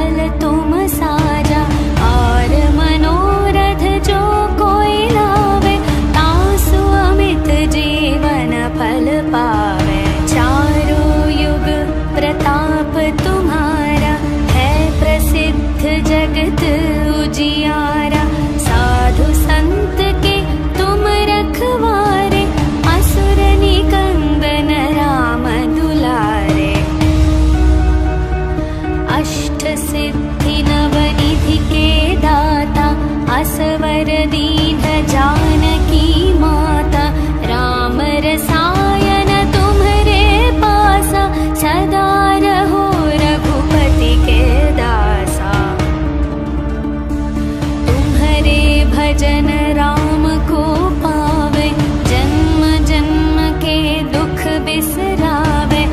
फल तुम साजा। और मनोरथ जो कोई लावे, तासु अमित जीवन फल पावे। चारों युग प्रताप तुम्हारा, है प्रसिद्ध जगत उजियारा। साधु संत के तुम रखवारे, असुर निकंदन राम दुलारे। अष्ट सिद्धि नवनिधि के दाता, असवर दीन जानकी माता। राम रसायन तुम्हरे पासा, सदा रहो रघुपति के दासा। तुम्हरे भजन राम को पावे, जन्म जन्म के दुख बिसरावे।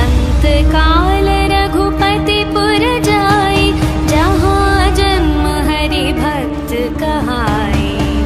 अंत काल रघुपति पुर जाई, जहाँ जन्म हरि भक्त कहाई।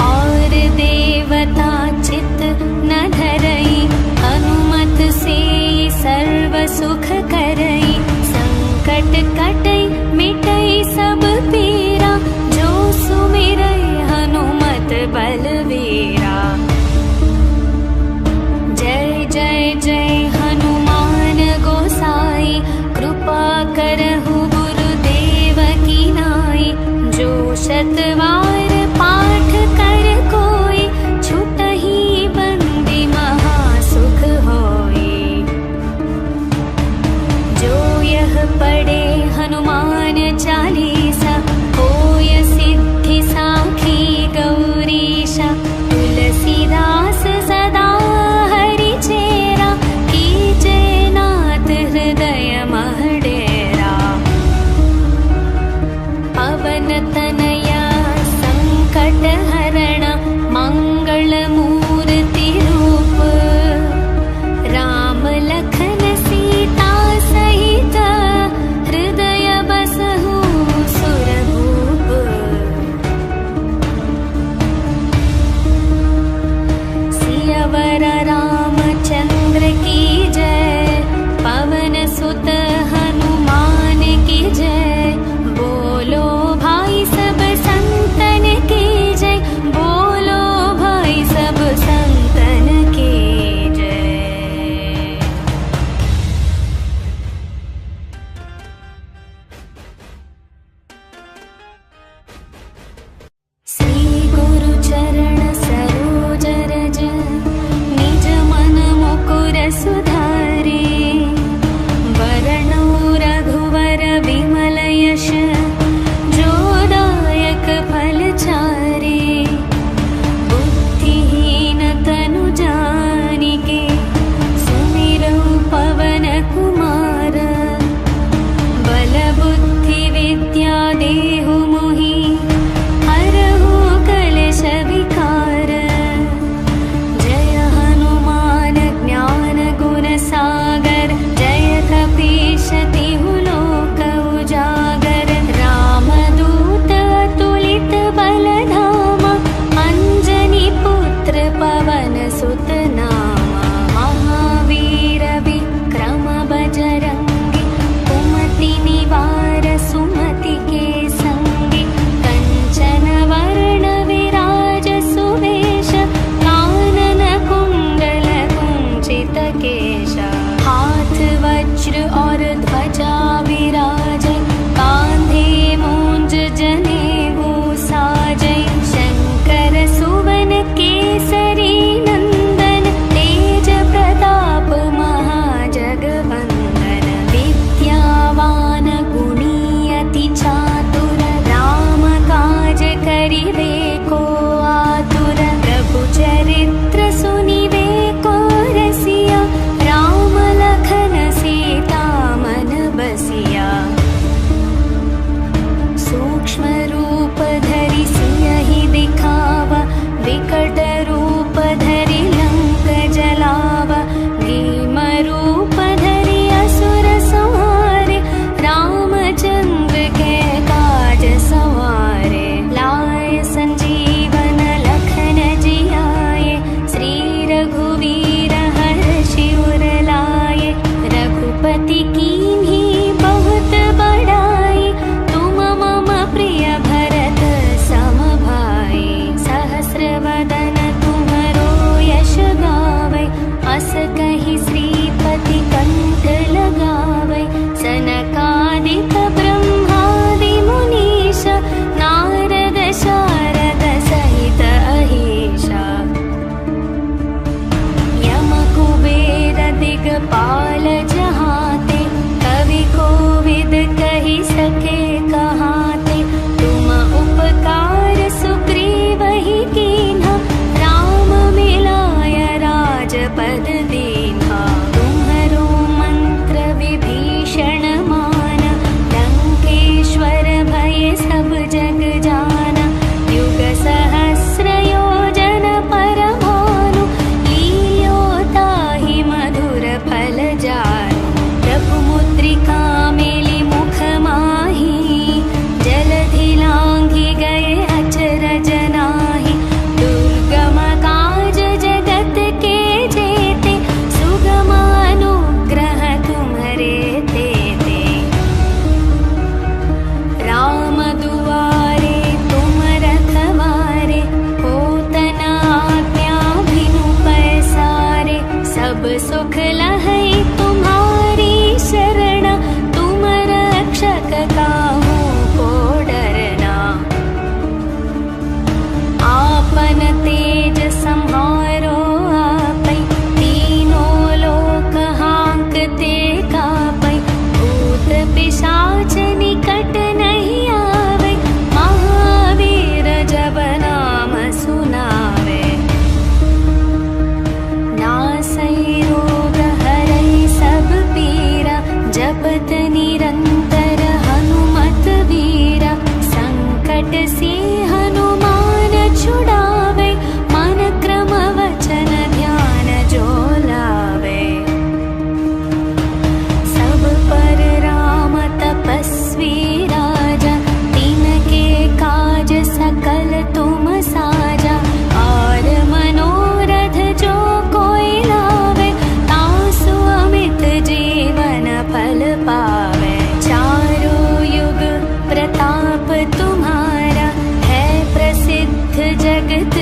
प्रताप तुम्हारा, है प्रसिद्ध जगत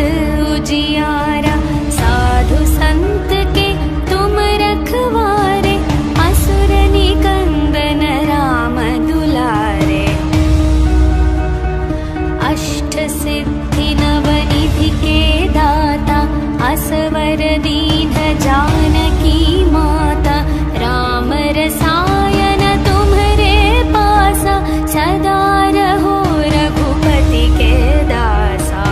उजियारा। साधु संत के तुम रखवारे, असुर निकंदन राम दुलारे। अष्ट सिद्धि नवनिधि के दाता, असवर दीन जानकी माता। राम रसायन तुम्हरे पासा, सदा रहो रघुपति के दासा।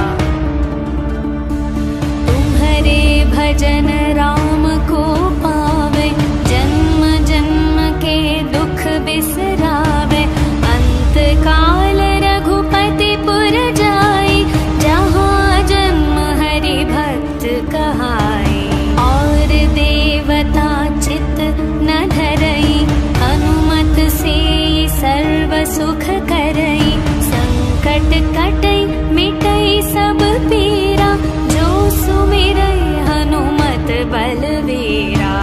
तुम्हरे भजन राम को पावे, जन्म जन्म के दुख बिसरावे। अंत काल रघुपति पुर जाई, जहाँ जन्म हरि भक्त कहाई। और देवता चित न धरई, हनुमत से सर्व सुख करई। संकट कटई मिटई सब पीरा, जो सुमिरई हनुमत बलवीरा।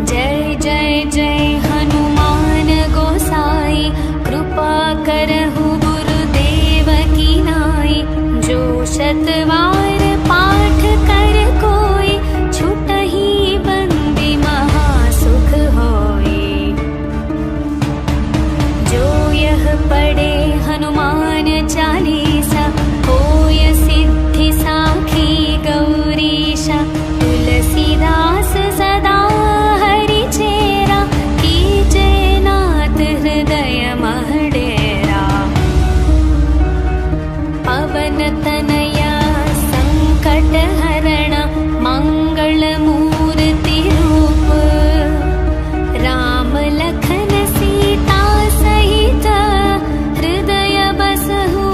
जय जय जय हनुमान गोसाई, कृपा करहु गुरुदेव की नाई। जो शतवार पाठ कर कोई, छुटहि बंदी महासुख होई। जो यह पढ़े हनुमान चालीसा, होय सिद्धि साखी गौरीशा। तुलसीदास सदा हरि चेरा, कीजे नाथ हृदय मह डेरा। पवन तनया संकट हरण, मंगल मूर्ति रूप। राम लखन सीता सहित, हृदय बसहु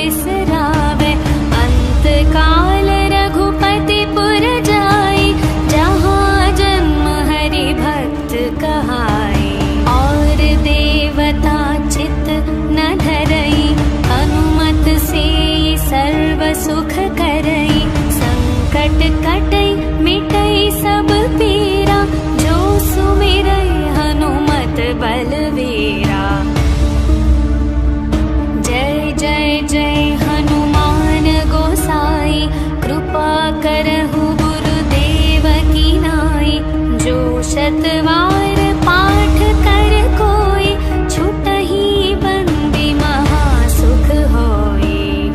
बिसरावे। अंत काल रघुपति पुर जाई, जहाँ जन्म हरि भक्त कहाई। और देवता चित न धरई, हनुमत से सर्व सुख करई। संकट कटई मिटई सब पीरा, जो सुमिरई हनुमत बलवीरा। जय जय जय हनुमान गोसाई, कृपा करहु गुरुदेव की नाई। जो शतवार पाठ कर कोई, छुटहि बंदी महासुख होई।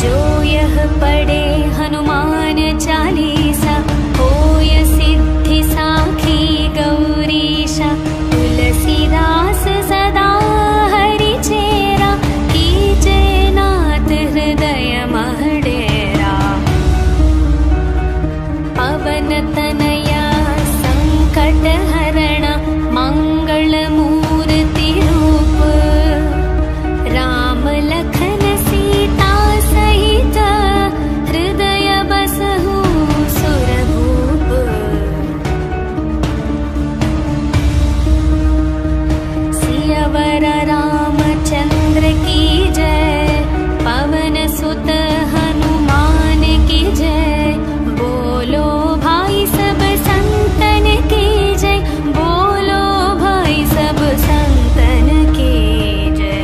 जो यह पढ़े हनुमान चालीसा, होय सिद्धि साखी गौरीशा। तुलसीदास सदा हरि चेरा, कीजे नाथ हृदय मह डेरा। पवन तनया संकट हरण, मंगल मूर्ति रूप। राम लखन सीता सहित, हृदय बसहु सुरभूप। सियावर रामचंद्र की जय, पवन सुत हनुमान की जय। बोलो भाई सब संतन की जय, बोलो भाई सब संतन की जय।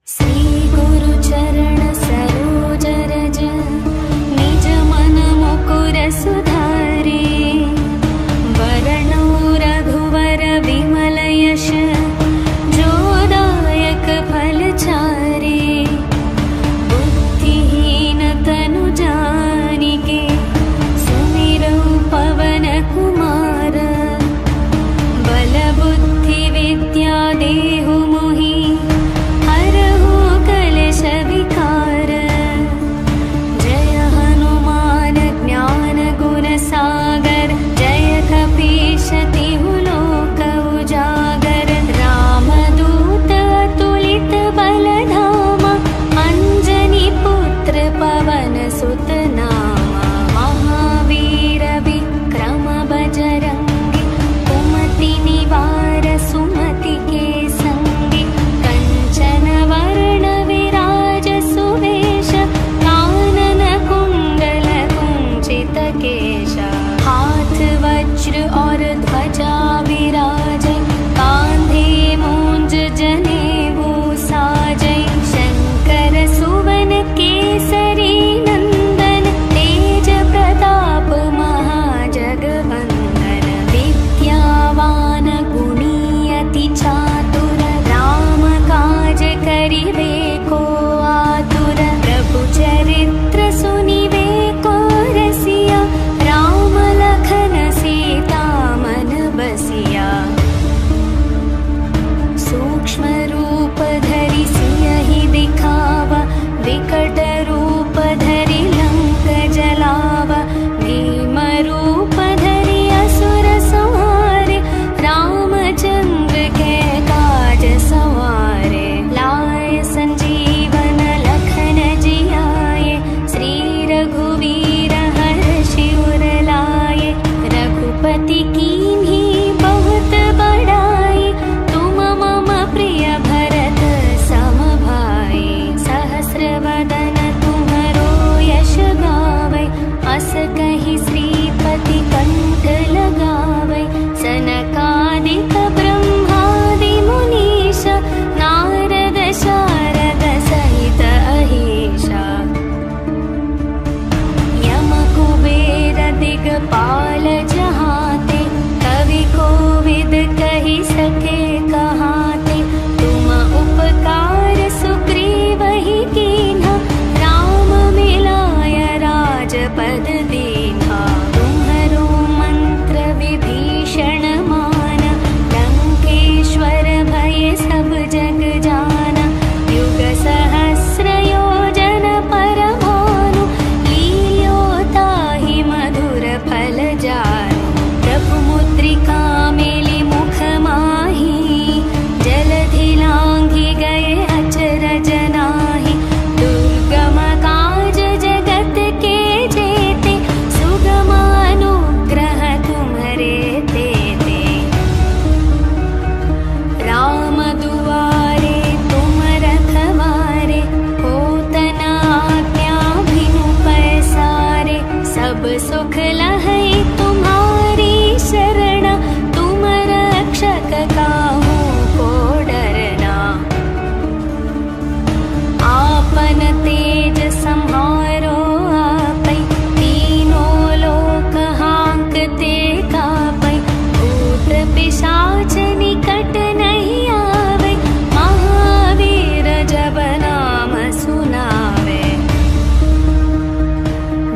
श्री गुरु चरण सरोज रज, निज मन मुकुर सुधारे। वरणो रघुवर विमल यश, जो दायक फल चारे। बुद्धिहीन तनु जानिके, सुमिरौ पवन कुमार। बल बुद्धि विद्या देहु मोहि, हरहु कलेश विकार। जय हनुमान ज्ञान गुण सागर, जय कपीश तिहु लोक उजागर। रामदूत अतुलित बल धामा, अंजनी पुत्र पवन सुत नामा। महावीर विक्रम बजरंगी, कुमति निवार सुमति के संगी। कंचन वर्ण विराज सुवेश, कानन कुंडल कुंचित केश। हाथ वज्र और ध्वजा विराजै, कांधे मूंज जनेऊ साजै। शंकर सुवन केसरी नंदन, तेज प्रताप महाजगवंदन। विद्यावान गुणी अति चातुर, राम काज करिबे को आतुर। प्रभु चरित्र सुनिबे को रसिया, राम लखन सीता मन बसिया। लहै तुम्हारी शरण, तुम रक्षक काहू को डरना। आपन तेज सम्हारो आपै, तीनों लोक हांकते कापै। भूत पिशाच निकट नहीं आवे, महावीर जब नाम सुनावे।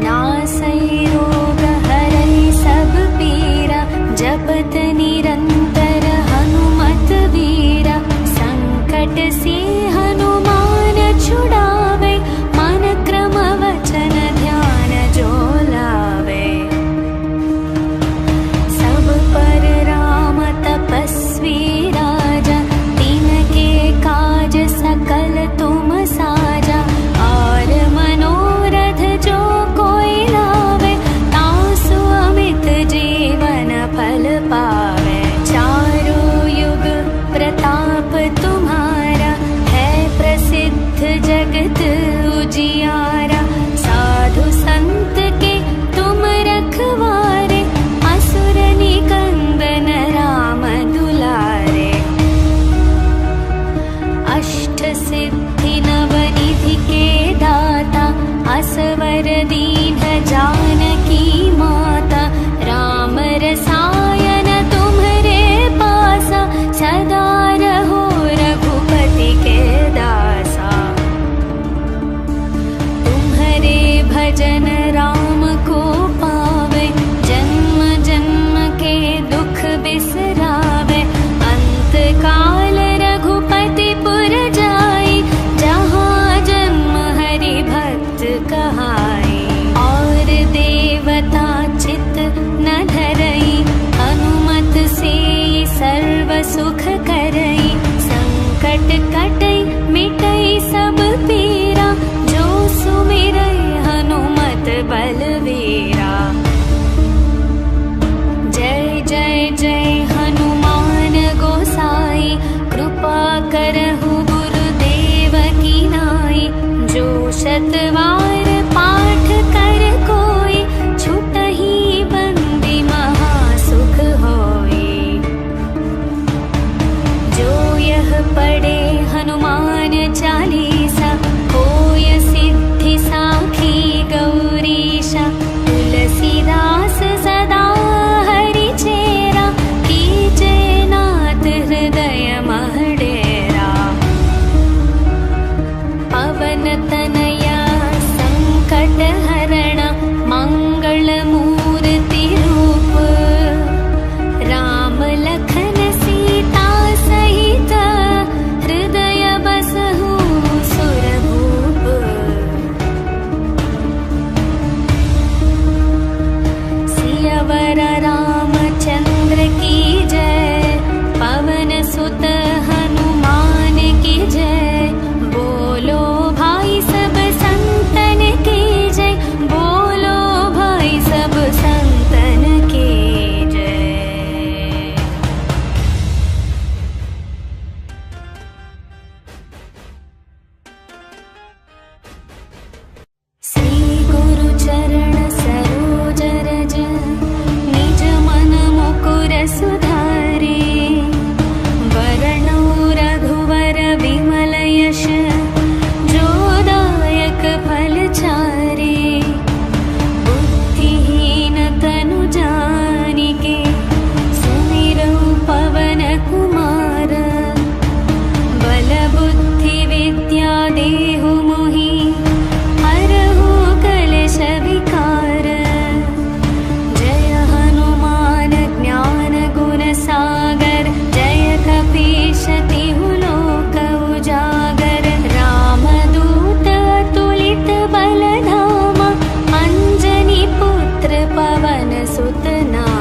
नासै रोग हरै सब पीरा, जपत निरंतर हनुमत वीरा। संकट से हनुमान छुड़ावे, मन क्रम वचन ध्यान जो लावे। सब पर राम तपस्वी राजा, तिनके काज सकल तुम साजा। और मनोरथ जो कोई लावे, तासु अमित जीवन फल पावे। चारों युग प्रताप तुम्हारा, है प्रसिद्ध जगत उजियारा। साधु संत के तुम रखवारे, असुर निकंदन राम दुलारे। अष्ट सिद्धि नवनिधि के दाता, असवर दीन जानकी माता। राम रसायन तुम्हरे पासा, सदा रहो रघुपति के दासा। तुम्हरे भजन राम को पावे, जन्म जन्म के दुख बिसरावे। अंत काल रघुपति पुर जाई, जहाँ जन्म हरि भक्त कहाई। और देवता चित न धरई, हनुमत से सर्व सुख करई। संकट कटई मिटई सब पीरा, जो सुमिरई हनुमत बलवीरा। जय जय जय हनुमान गोसाई, कृपा करहु गुरुदेव की नाई। जो शतवार पाठ कर कोई, छुटहि बंदी महासुख होई। जो यह पढ़े हनुमान चालीसा, होय सिद्धि साखी गौरीशा। तुलसीदास सदा हरि चेरा, कीजे नाथ हृदय मह डेरा। पवन तनया संकट हरण, मंगल मूर्ति रूप। राम लखन सीता सहित, हृदय बसहु सुरभूप। सियावर रामचंद्र की जय, पवन सुत हनुमान की जय। बोलो भाई सब संतन की जय, बोलो भाई सब संतन की जय। श्री गुरु चरण सरोज रज, निज मन मुकुर सुधारे। वरणौ रघुवर विमल यश, जो दायक फल चारे। बुद्धिहीन तनु जानिके, सुमिरौ पवन कुमार। बल बुद्धि विद्या देहु मोहि, हरहु कलेश विकार। जय हनुमान ज्ञान गुण सागर, जय कपीश तिहु लोक उजागर। रामदूत अतुलित बल धामा, अंजनी पुत्र पवन सुत नामा।